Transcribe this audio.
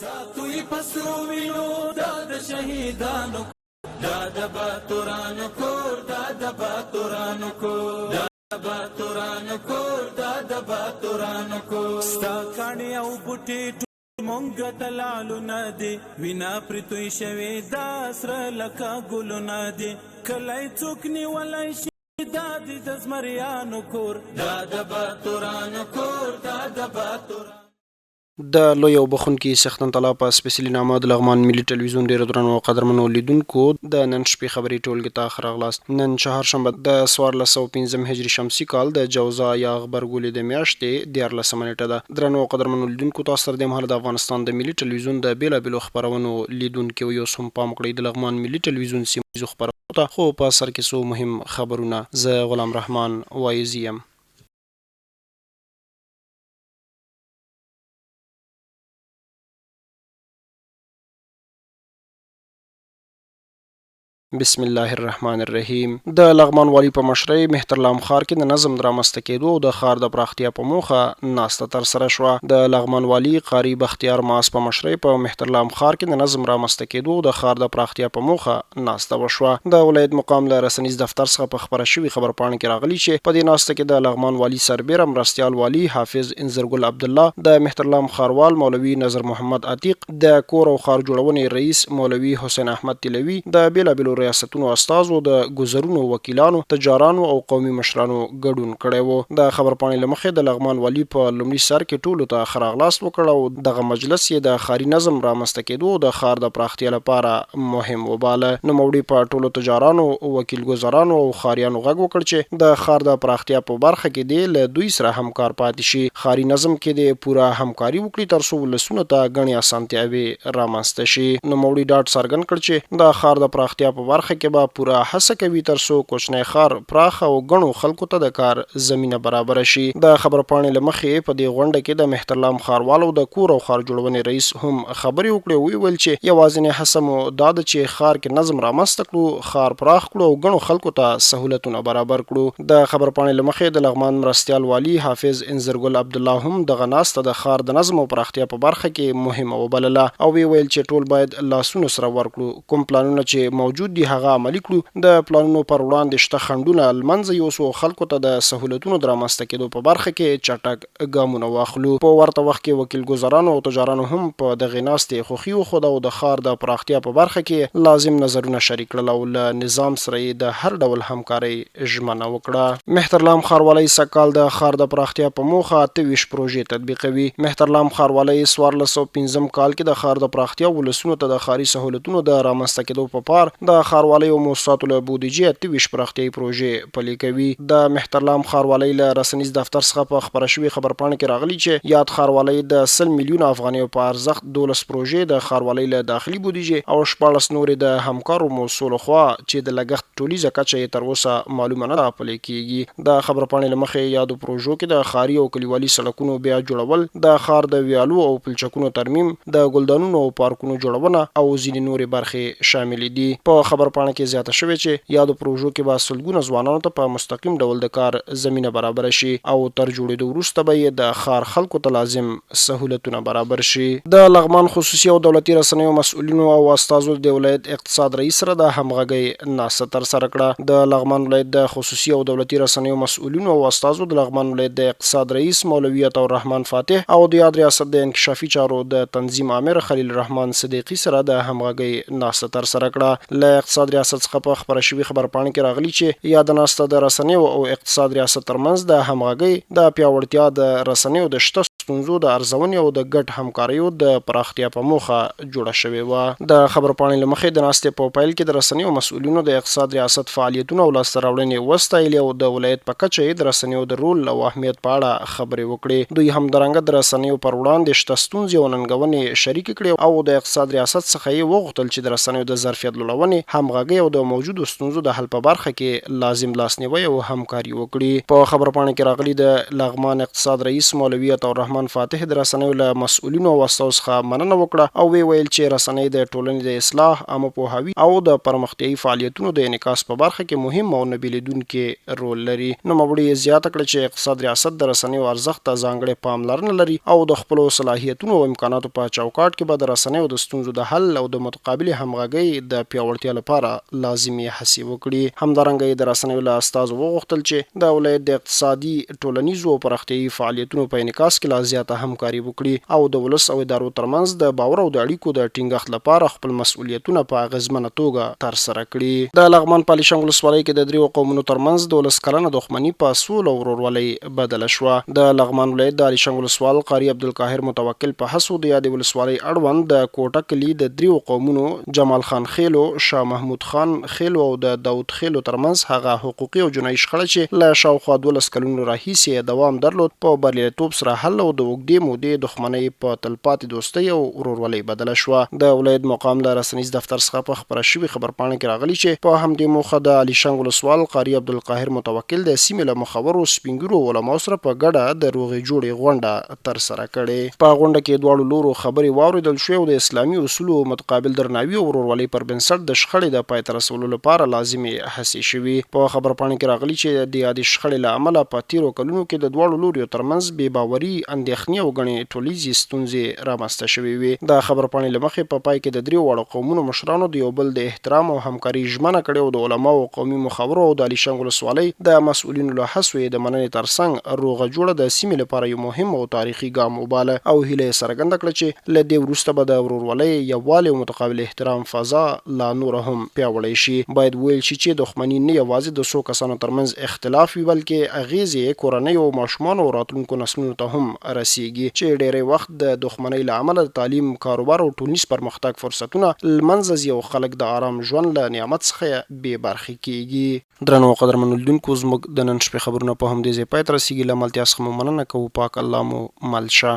ساتوی پسرو وینو دا د شهیدانو دا د باتورانو کور دا د باتورانو کور دا د باتورانو کور دا د باتورانو کور ستا کاڼي او بوټي مونږ ته لالونه دي وینا پرتوی شوې دا سره لکه ګلونه دي کلی څوک نیولی شي دا د زمریانو کور دا د باتورانو کور دا د باتورانو. د لوی او بخونکي سختن طلا په سپیشلی نامه د لغمان ملي ټلویزیون ډیرو درنو قدرمنو لیدونکو د نن شپې خبري ټولګي ته راغلاست. نن چهارشنبه د 1415 هجری شمسي کال د جوزا یا غبرګولې د میاشتې 14 نیټه ده. درنو قدرمنو لیدونکو تاسو سره د مهال د افغانستان د ملي ټلویزیون د بیلابېلو خبرونو لیدونکو یو سم پام کړئ د لغمان ملي ټلویزیون سیمه خبرونه ته خو په سر کې سو مهم خبرونه. زه غلام رحمان وایزی یم. بسم الله الرحمن الرحیم. د لغمان والی په مشرۍ مهترلام ښار کې د نظم د رامنځته کېدو او د ښار د پراختیا په موخه ناسته ترسره شوه. د لغمان والی قاري بختیار ماس په مشرۍ په مهترلام ښار کې د نظم رامنځته کېدو او د ښار د پراختیا په موخه ناسته وشوه. د ولایت مقام له رسنیز دفتر څخه په خبره شوي خبرپاڼه کې راغلي چې په دې ناسته کې د لغمان والی سربیره مرستیال والی حافظ انځرګل عبدالله، د مهترلام ښاروال مولوي نظر محمد عتیق، د کور او ښار جوړونې رئیس مولوي حسین احمد تلوي، د بیلابېلو ریاستونو استازو، د ګذرونو وکیلانو، تجارانو او قومي مشرانو ګډون کړی و. د خبرپاڼې له مخې د لغمان والي په لومړي سر کې ټولو ته ښه راغلاست وکړ او دغه مجلس یې د ښاري نظم رامنځته کېدو او د ښار د پراختیا لپاره مهم وباله. نوموړي په ټولو تجارانو، وکیل ګذرانو او ښاریانو غږ وکړ چې د ښار د پراختیا په برخه کې دی له دوی سره همکار پاتې شي، ښاري نظم کې د پوره همکاري وکړي ترڅو ولسونو ته ګڼې اسانتیاوې رامنځته شي. نوموړي ډاډ څرګند کړ چې د ښار د پراختیا په برخه کې به پوره هڅه کوي ترڅو کوچنی ښار پراخ او ګڼو خلکو ته د کار زمینه برابره شي. د خبرپاڼې له مخې په دې غونډه کې د مهترلام ښاروال او د کور او ښار جوړونې رئیس هم خبرې وکړې او ویل چې یوازینۍ هڅه مو دا ده چې ښار کې نظم رامنځته کړو، ښار پراخ کړو او ګڼو خلکو ته سهولتونه برابر کړو. د خبرپاڼې له مخې د لغمان مرستیال والی حافظ انځرګل عبدالله هم دغه ناسته د ښار د نظم او پراختیا په برخه کې مهمه وبلله او ویل چې ټول باید لاسونه سره ورکړو، کوم پلانونه چې موجود دي هغه عملي کړو، د پلانونو پر وړاندې شته خنډونه لمنځه یوسو، خلکو ته د سهولتونو د رامنځته کېدو په برخه کې چټک ګامونه واخلو. په ورته وخت کې وکیل ګذرانو او تجارانو هم په دغې ناستې خوښي وښوده او د ښار د پراختیا په برخه کې لازم نظرونه شریک کړل او له نظام سره یې د هر ډول همکارۍ ژمنه وکړه. مهترلام ښاروالۍ سږکال د ښار د پراختیا په موخه 28 پروژې تطبیقوي. مهترلام ښاروالۍ 1415 کال کې د ښار د پراختیا ولسونو ته د ښاري سهولتونو د رامنځته کېدو په پار د ښاروالۍ او موسساتو له بودیجې 28 پراختیايي پروژې پلي کوي. د مهترلام ښاروالۍ له رسنیز دفتر څخه په خبره شوي خبرپاڼه کې راغلي چې یاد ښاروالۍ د 100 میلیونه افغانیو په ارزښت 12 پروژې د ښاروالۍ له داخلي بودیجې او 14 نورې د همکارو موسسو لخوا چې د لګښت ټولیزه کچه یې تر اوسه معلومه نه ده پلي کیږي. د خبرپاڼې له مخې یادو پروژو کې د ښاري او کلیوالي سړکونو بیا جوړول، د ښار د ویالو او پلچکونو ترمیم، د ګلدانونو او پارکونو جوړونه او ځینې نورې برخې شامل دي. په خبرپاڼه کې زیاته شوې چې یادو پروژو کې به سلګونه ځوانانو ته په مستقیم ډول د کار زمینه برابر شي او تر جوړېدو وروسته به یې د ښار خلکو ته لازم سهولتونه برابر شي. د لغمان خصوصي او دولتي رسنیو مسؤلینو او استازو د ولایت اقتصاد رئیس سره د همغږۍ ناسته ترسره کړه. د لغمان ولایت د خصوصي او دولتي رسنیو مسؤلینو او استازو د لغمان ولایت د اقتصاد رئیس مولوي عطاالرحمن فاتح او د یاد ریاست د انکشافي چارو د تنظیم امیر خلیل الرحمن صدیقي سره د همغږۍ ناسته ترسره کړه. له اقتصاد ریاست څخه په خبره شوي خبرپاڼه کې راغلي چې یاد ناسته د رسنیو او اقتصاد ریاست ترمنځ د همغږۍ د پیاوړتیا، د رسنیو د شته ستونزو د ارزونې او د ګډ همکاریو د پراختیا په موخه جوړه شوې وه. د خبرپاڼې له مخې د ناستې په پیل کې د رسنیو مسؤلینو د اقتصاد ریاست فعالیتونه او لاسته راوړنې وستایلې او د ولایت په کچه یې د رسنیو د رول او اهمیت په اړه خبرې وکړې. دوی همدارنګه د رسنیو پر وړاندې شته ستونزې او ننګونې شریکې کړې او د اقتصاد ریاست څخه یې وغوښتل چې د رسنیو د ظرفیت لوړونې، همغږي او د موجودو ستونزو د حل په برخه کې لازم لاسنیوي او همکاري وکړي. په خبرپاڼه کې راغلي د لغمان اقتصاد رئیس مولوي عطا الرحمن فاتح د رسنیو له مسؤلینو او استاو څخه مننه وکړه او ویل چې رسنۍ د ټولنې د اصلاح، عامه پوهاوي او د پرمختیايي فعالیتونو د انعکاس په برخه کې مهم او نه بېلېدونکی رول لري. نوموړي زیاته کړه چې اقتصاد ریاست د رسنیو ارزښت ته ځانګړې پاملرنه لري او د خپلو صلاحیتونو او امکاناتو په چوکاټ کې به د رسنیو د ستونزو د حل او د متقابلې همغږۍ د پیاوړتیا لپاره لازمي هڅې وکړي. همدارنګه د رسنیو له استازو وغوښتل چې د ولایت د اقتصادي، ټولنیزو او پراختیايي فعالیتونو په انعکاس کې لا زیاته همکاري وکړي او د ولس او ادارو ترمنځ د باور او د اړیکو د ټینګښت لپاره خپل مسؤلیتونه په اغیزمنه توګه ترسره کړي. د لغمان په الیشنګ ولسوالۍ کې د دریو قومونو ترمنځ د 12 کلنه دښمني په سوله او ورورولۍ بدله شوه. د لغمان ولایت د الیشنګ ولسوال قاری عبدالقاهر متوکل په هڅو د یادې ولسوالۍ اړوند د کوټه کلي د دریو قومونو جمال خان خیلو، شاه محمود خان خیلو او د داود خیلو ترمنځ هغه حقوقي او جنایي شخړه چې له شاوخوا 12 کلونو راهیسې دوام درلود په بریالیتوب سره حل او د اوږدې مودې دښمنۍ په تلپاتې دوستۍ او ورورولۍ بدله شوه. د ولایت مقام له رسنیز دفتر څخه په خبره شوې خبرپاڼه کې راغلي چې په همدې موخه د الیشنګ ولسوال قاری عبدالقاهر متوکل د سیمې له مخورو سپینګیرو علماو سره په ګډه د روغې جوړې غونډه ترسره کړې. په غونډه کې دواړو لورو خبرې واورېدل شوې او د اسلامي اصولو متقابل درناوي او ورورولۍ پر بنسټ د شخړې د پای ته رسولو لپاره لازمي هڅې شوې. په خبرپاڼه کې راغلي چې د یادې شخړې له امله په تیرو کلونو کې د دواړو لورو ترمنځ بې باوري، اندېښنې او ګڼې ټولیزې ستونزې رامنځته شوې وې. د خبرپاڼې له مخې په پای کې د دریو واړو قومونو مشرانو د یو بل د احترام او همکاري ژمنه کړې او د علماو او قومي مخورو او د الیشنګ ولسوالۍ د مسؤلینو له هڅو د مننې ترڅنګ روغه جوړه د سیمې لپاره یو مهم او تاریخي ګام وباله او هیله یې څرګنده کړه چې له دې وروسته به د ورورولۍ، یووالي او متقابل احترام فضا لا نوره هم پیاوړی شي. باید ویل شي چې دښمني نه یوازې د څو کسانو ترمنځ اختلاف وي بلکې اغیزې کورنۍ او ماشومانو او راتلونکو نسلونو ته هم رسیږي چې ډېری وخت د دښمنۍ له امله د تعلیم، کاروبار او ټولنیز پرمختګ فرصتونه له منځه ځي او خلک د آرام ژوند له نعمت څخه بې برخې کیږي. درنو قدرمنو لیدونکو، زموږ د نن شپې خبرونه په همدې ځای پای ته رسیږي. له ملتیا څخه مو مننه کوو. پاک الله مو مل شه.